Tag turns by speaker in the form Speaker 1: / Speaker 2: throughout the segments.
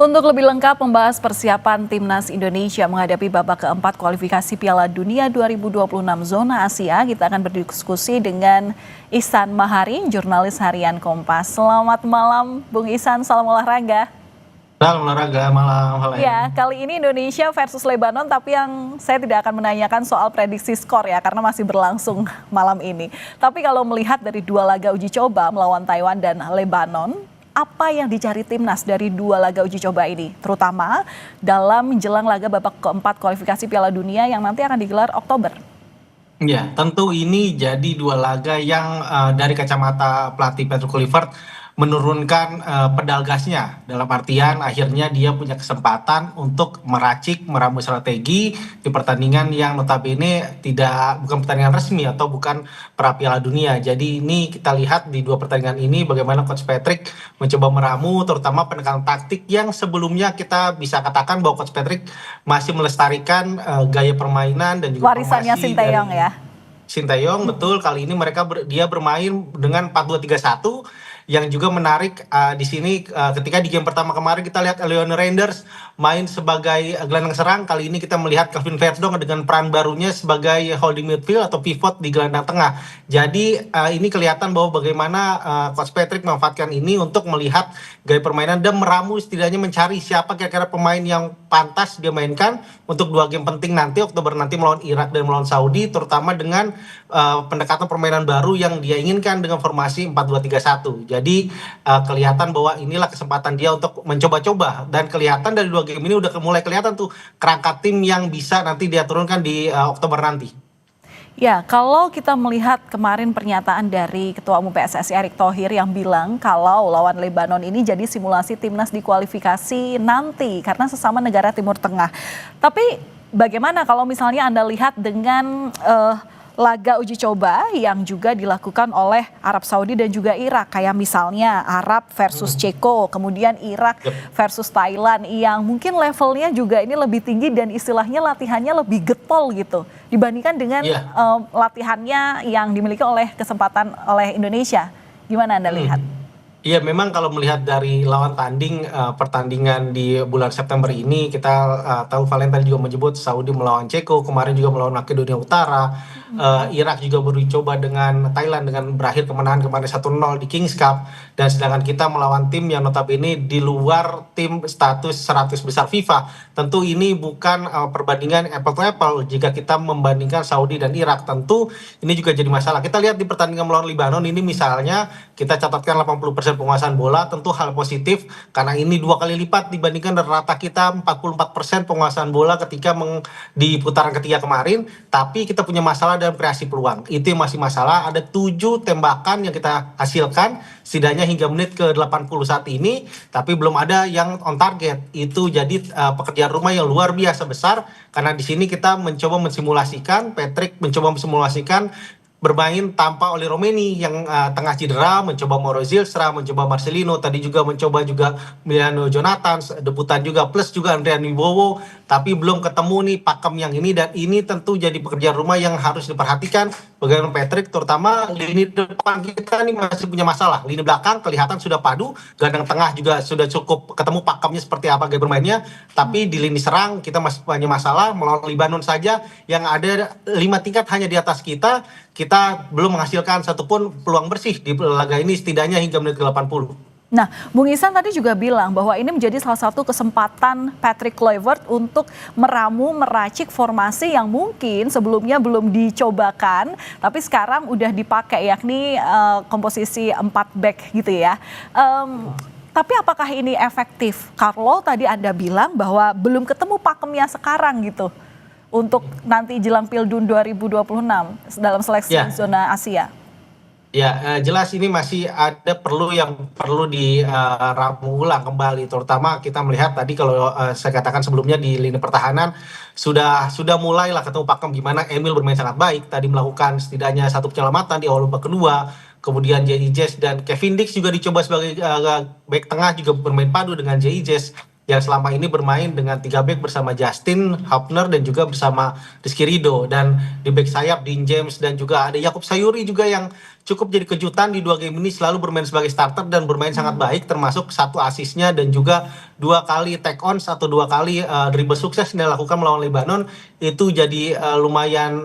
Speaker 1: Untuk lebih lengkap membahas persiapan Timnas Indonesia menghadapi babak keempat kualifikasi Piala Dunia 2026 zona Asia, kita akan berdiskusi dengan Ihsan Mahari, jurnalis harian Kompas. Selamat malam Bung Ihsan, salam olahraga.
Speaker 2: Salam olahraga malam, halo.
Speaker 1: Ya, kali ini Indonesia versus Lebanon, tapi yang saya tidak akan menanyakan soal prediksi skor ya, karena masih berlangsung malam ini. Tapi kalau melihat dari dua laga uji coba melawan Taiwan dan Lebanon, apa yang dicari timnas dari dua laga uji coba ini, terutama dalam menjelang laga babak keempat kualifikasi Piala Dunia yang nanti akan digelar Oktober?
Speaker 2: Ya, tentu ini jadi dua laga yang dari kacamata pelatih Patrick Kluivert menurunkan pedal gasnya. Dalam artian akhirnya dia punya kesempatan untuk meracik, meramu strategi di pertandingan yang notabene bukan pertandingan resmi atau bukan pra Piala Dunia. Jadi ini kita lihat di dua pertandingan ini bagaimana Coach Patrick mencoba meramu terutama pendekatan taktik yang sebelumnya kita bisa katakan bahwa Coach Patrick masih melestarikan gaya permainan dan juga
Speaker 1: Warisannya
Speaker 2: formasi
Speaker 1: Sinteyong
Speaker 2: dari
Speaker 1: ya.
Speaker 2: Sinteyong. Betul, kali ini dia bermain dengan 4-2-3-1 yang juga menarik di sini ketika di game pertama kemarin kita lihat Leon Reinders main sebagai gelandang serang. Kali ini kita melihat Kevin Verdonk dengan peran barunya sebagai holding midfield atau pivot di gelandang tengah. Jadi ini kelihatan bahwa bagaimana Coach Patrick memanfaatkan ini untuk melihat gaya permainan dan meramu, setidaknya mencari siapa kira-kira pemain yang pantas dia mainkan untuk dua game penting nanti Oktober nanti melawan Irak dan melawan Saudi, terutama dengan pendekatan permainan baru yang dia inginkan dengan formasi 4-2-3-1. Jadi kelihatan bahwa inilah kesempatan dia untuk mencoba-coba, dan kelihatan dari dua game ini udah mulai kelihatan tuh kerangka tim yang bisa nanti dia turunkan di Oktober nanti.
Speaker 1: Ya, kalau kita melihat kemarin pernyataan dari Ketua Umum PSSI Erick Thohir yang bilang kalau lawan Lebanon ini jadi simulasi timnas di kualifikasi nanti karena sesama negara Timur Tengah. Tapi bagaimana kalau misalnya Anda lihat dengan laga uji coba yang juga dilakukan oleh Arab Saudi dan juga Irak, kayak misalnya Arab versus Ceko, kemudian Irak versus Thailand yang mungkin levelnya juga ini lebih tinggi dan istilahnya latihannya lebih getol gitu dibandingkan dengan latihannya yang dimiliki oleh Indonesia. Gimana Anda lihat?
Speaker 2: Iya, memang kalau melihat dari lawan tanding pertandingan di bulan September ini, kita tahu Valen tadi juga menyebut Saudi melawan Ceko, kemarin juga melawan Makedonia Utara, Irak juga baru coba dengan Thailand dengan berakhir kemenangan kemarin 1-0 di Kings Cup, dan sedangkan kita melawan tim yang notabene di luar tim status 100 besar FIFA. Tentu ini bukan perbandingan apple to apple jika kita membandingkan Saudi dan Irak. Tentu ini juga jadi masalah. Kita lihat di pertandingan melawan Lebanon ini misalnya, kita catatkan 80% penguasaan bola, tentu hal positif karena ini 2 kali lipat dibandingkan rata kita 44% penguasaan bola ketika di putaran ketiga kemarin. Tapi kita punya masalah dalam kreasi peluang, itu yang masih masalah. Ada 7 tembakan yang kita hasilkan setidaknya hingga menit ke 80 saat ini, tapi belum ada yang on target. Itu jadi pekerjaan rumah yang luar biasa besar, karena di sini kita mencoba mensimulasikan, Patrick mencoba mensimulasikan bermain tanpa Oli Romeni yang tengah cedera, mencoba Mauro Zilstra, mencoba Marcelino, tadi juga mencoba Emiliano Jonathan, debutan juga, plus juga Andrian Wibowo, tapi belum ketemu nih pakem yang ini, dan ini tentu jadi pekerjaan rumah yang harus diperhatikan bagaimana Patrick, terutama lini depan kita nih masih punya masalah. Lini belakang kelihatan sudah padu, gelandang tengah juga sudah cukup ketemu pakemnya seperti apa gaya bermainnya, tapi di lini serang kita masih punya masalah. Melawan Libanon saja yang ada 5 tingkat hanya di atas kita belum menghasilkan satupun peluang bersih di laga ini setidaknya hingga menit ke-80.
Speaker 1: Nah, Bung Ihsan tadi juga bilang bahwa ini menjadi salah satu kesempatan Patrick Kluivert untuk meracik formasi yang mungkin sebelumnya belum dicobakan, tapi sekarang udah dipakai, yakni komposisi 4 back gitu ya. Tapi apakah ini efektif? Carlo tadi Anda bilang bahwa belum ketemu pakemnya sekarang gitu untuk nanti jelang Pildun 2026 dalam seleksi zona Asia.
Speaker 2: Ya, jelas ini masih ada yang perlu diramu ulang kembali, terutama kita melihat tadi kalau saya katakan sebelumnya di lini pertahanan sudah mulailah ketemu pakem, gimana Emil bermain sangat baik, tadi melakukan setidaknya 1 penyelamatan di awal babak kedua, kemudian J.I. Jess dan Kevin Dix juga dicoba sebagai back tengah, juga bermain padu dengan J.I. Jess yang selama ini bermain dengan 3 back bersama Justin Hapner dan juga bersama Rizky Ridho, dan di back sayap Dean James dan juga ada Yakub Sayuri juga yang cukup jadi kejutan di 2 game ini, selalu bermain sebagai starter dan bermain sangat baik, termasuk 1 asisnya dan juga 2 kali take on atau 2 kali dribble sukses yang dilakukan melawan Lebanon. Itu jadi lumayan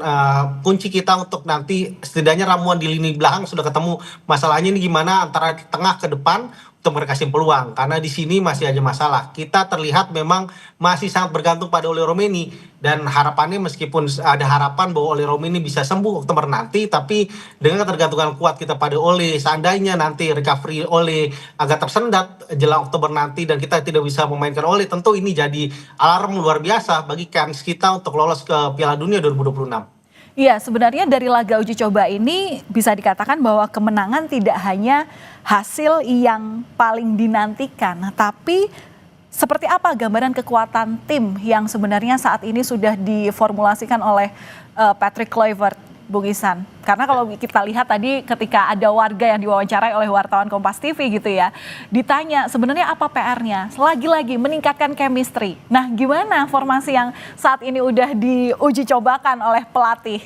Speaker 2: kunci kita untuk nanti setidaknya ramuan di lini belakang sudah ketemu. Masalahnya ini gimana antara tengah ke depan untuk mereka kasih peluang, karena di sini masih aja masalah. Kita terlihat memang masih sangat bergantung pada Oli Romeni, dan harapannya meskipun ada harapan bahwa Oli Romeni bisa sembuh Oktober nanti, tapi dengan ketergantungan kuat kita pada Oli, seandainya nanti recovery Oli agak tersendat jelang Oktober nanti dan kita tidak bisa memainkan Oli, tentu ini jadi alarm luar biasa bagi kans kita untuk lolos ke Piala Dunia 2026.
Speaker 1: Iya, sebenarnya dari laga uji coba ini bisa dikatakan bahwa kemenangan tidak hanya hasil yang paling dinantikan, tapi seperti apa gambaran kekuatan tim yang sebenarnya saat ini sudah diformulasikan oleh Patrick Kluivert, Bung Ihsan? Karena kalau kita lihat tadi ketika ada warga yang diwawancarai oleh wartawan Kompas TV gitu ya, ditanya sebenarnya apa PR-nya? Lagi-lagi meningkatkan chemistry. Nah, gimana formasi yang saat ini udah diuji cobakan oleh pelatih?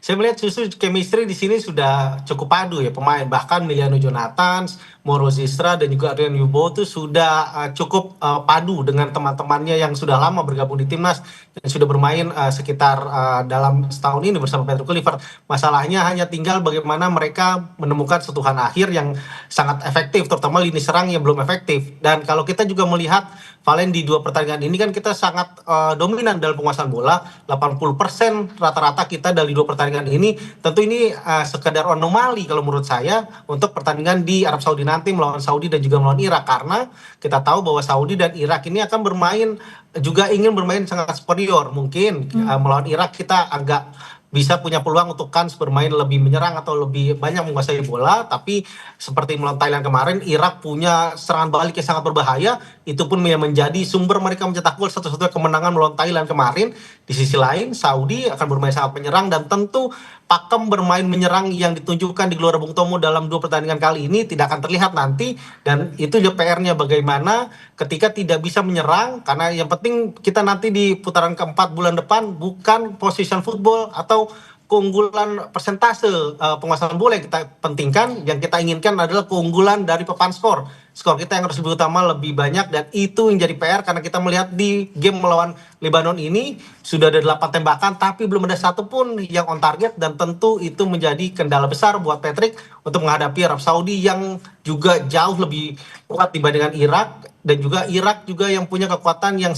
Speaker 2: Saya melihat justru chemistry di sini sudah cukup padu ya pemain, bahkan Miliano Jonathans, Moro Zistra dan juga Adrian Yubo itu sudah cukup padu dengan teman-temannya yang sudah lama bergabung di timnas dan sudah bermain sekitar dalam setahun ini bersama Patrick Kluivert. Masalahnya hanya tinggal bagaimana mereka menemukan sentuhan akhir yang sangat efektif, terutama lini serang yang belum efektif. Dan kalau kita juga melihat Valen di 2 pertandingan ini kan kita sangat dominan dalam penguasaan bola, 80% rata-rata kita dari 2 pertandingan ini. Tentu ini sekedar anomali kalau menurut saya untuk pertandingan di Arab Saudi nanti melawan Saudi dan juga melawan Irak, karena kita tahu bahwa Saudi dan Irak ini akan bermain juga ingin bermain sangat superior. Mungkin melawan Irak kita agak bisa punya peluang untuk kans bermain lebih menyerang atau lebih banyak menguasai bola, tapi seperti melawan Thailand kemarin, Irak punya serangan balik yang sangat berbahaya, itu pun yang menjadi sumber mereka mencetak gol satu-satunya kemenangan melawan Thailand kemarin. Di sisi lain, Saudi akan bermain sangat menyerang dan tentu pakem bermain menyerang yang ditunjukkan di Gelora Bung Tomo dalam 2 pertandingan kali ini tidak akan terlihat nanti, dan itu juga PR-nya bagaimana ketika tidak bisa menyerang, karena yang penting kita nanti di putaran keempat bulan depan bukan position football atau keunggulan persentase penguasaan bola yang kita pentingkan. Yang kita inginkan adalah keunggulan dari papan skor. Skor kita yang harus lebih utama, lebih banyak, dan itu yang jadi PR karena kita melihat di game melawan Lebanon ini sudah ada 8 tembakan tapi belum ada satu pun yang on target, dan tentu itu menjadi kendala besar buat Patrick untuk menghadapi Arab Saudi yang juga jauh lebih kuat dibandingkan Irak, dan juga Irak juga yang punya kekuatan yang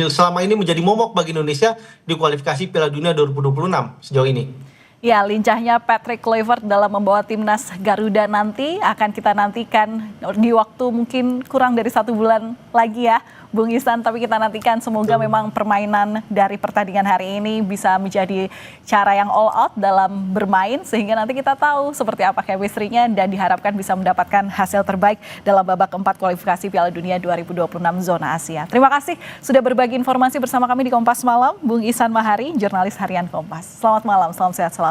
Speaker 2: selama ini menjadi momok bagi Indonesia di kualifikasi Piala Dunia 2026 sejauh ini.
Speaker 1: Ya, lincahnya Patrick Kluivert dalam membawa timnas Garuda nanti akan kita nantikan di waktu mungkin kurang dari 1 bulan lagi ya, Bung Ihsan. Tapi kita nantikan semoga memang permainan dari pertandingan hari ini bisa menjadi cara yang all out dalam bermain, sehingga nanti kita tahu seperti apa chemistry-nya dan diharapkan bisa mendapatkan hasil terbaik dalam babak keempat kualifikasi Piala Dunia 2026 zona Asia. Terima kasih sudah berbagi informasi bersama kami di Kompas Malam, Bung Ihsan Mahari, jurnalis harian Kompas. Selamat malam, salam sehat selalu.